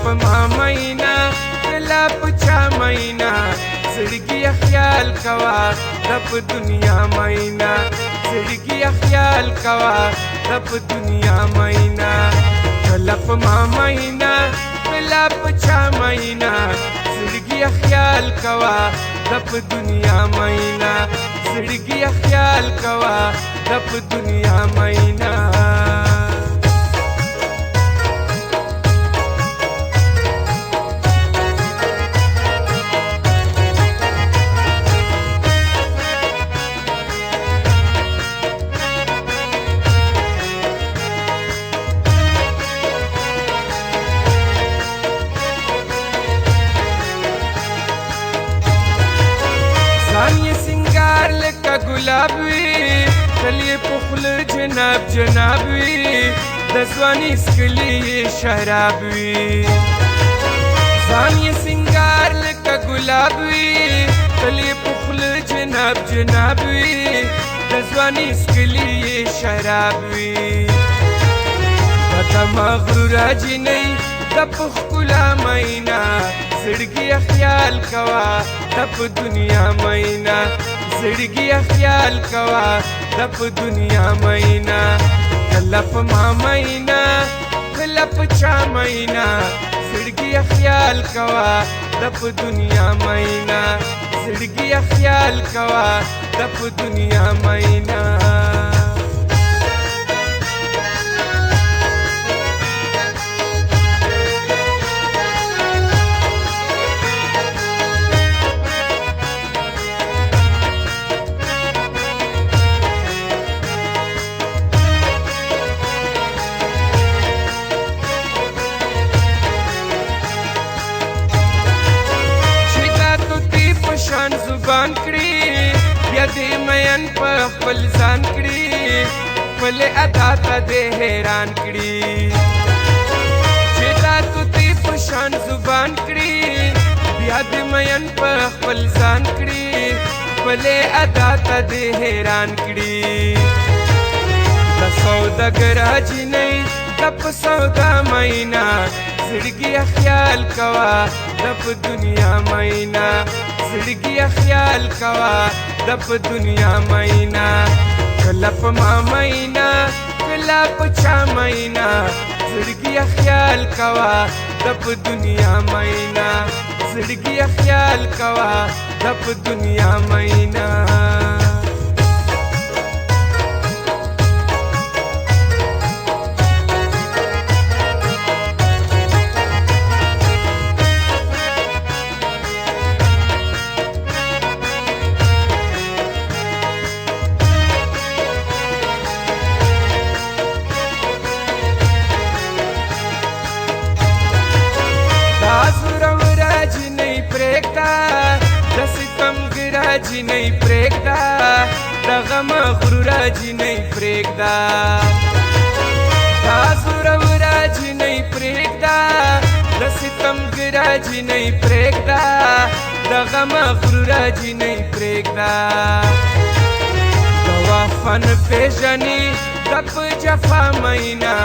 په ما مینا کله په چا مینا زړګیه خیال کوا د په دنیا مینا زړګیه خیال کوا د په دنیا مینا کله په ما مینا کله په چا مینا زړګیه خیال کوا د په دنیا مینا زړګیه خیال کوا د په دنیا مینا ځان یې سنگار لکه ګلاب وي تل یې په خوله جناب جناب وي د ځوانۍ څکلي یې شراب وي ځان یې سنگار لکه ګلاب وي تل یې په خوله جناب جناب وي د ځوانۍ څکلي یې شراب وي د مغروره جنۍ د په ښکلا مینا زړګیه خیال کوا د په دنیا مینا زړګیه خیال کوا د په دنیا مینا کله په ما مینا کله په چا مینا زړګیه خیال کوا د په دنیا مینا زړګیه خیال کوا د په دنیا مینا شان زبان کړي بیا دې مین په خپل ځان کړي خپل ادا ته دې حیران کړي چې دا تو دې په شان زبان کړي بیا دې مین په خپل ځان کړي خپل ادا ته دې حیران کړي د سوداګر جنۍ د په سودا مینا زړګیه خیال کوا د په دنیا مینا زړګیه خیال کوا د په دنیا مینا کله په ما مینا کله په چا مینا زړګیه خیال کوا د په دنیا مینا زړګیه خیال کوا د په دنیا مینا جنۍ پرېږده دغه مغروره جنۍ پرېږده دا زوروره جنۍ پرېږده د ستمګره جنۍ پرېږده دغه مغروره جنۍ پرېږده د وفا نه پېژني د په جفا مینا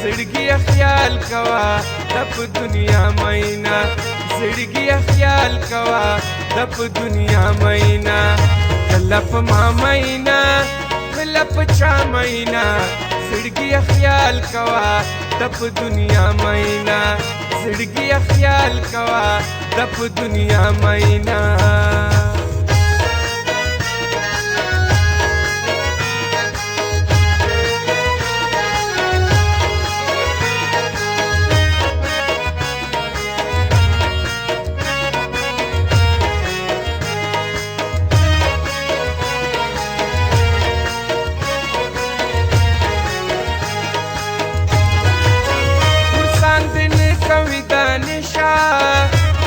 زړګیه خیال کوا د په دنیا مینا زړګیه خیال کوا د په دنیا مینا کله په ما مینا کله په چا مینا زړګیه خیال کوا د په دنیا مینا زړګیه خیال کوا د په دنیا مینا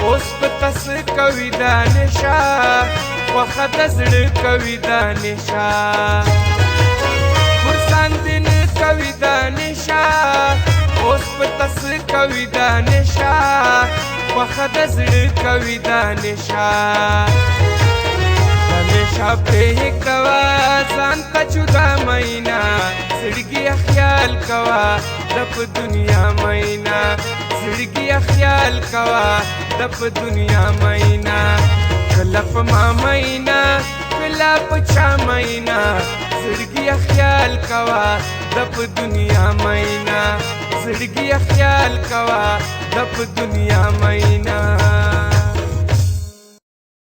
اوس په تس کوي دا نشا خوښه د زړه کوي دا نشا ورسان دین کوي دا نشا اوس په تس کوي دا نشا خوښه د زړه کوي دا نشا همیشه پرېږدوه ځان ته جدا مینا زړګیه خیال کوه د په دنیا مینا زړګي خیال کوا د په دنیا مینا کلف ما مینا کلا پچا مینا زړګي خیال کوا د په دنیا مینا زړګي خیال کوا د په دنیا مینا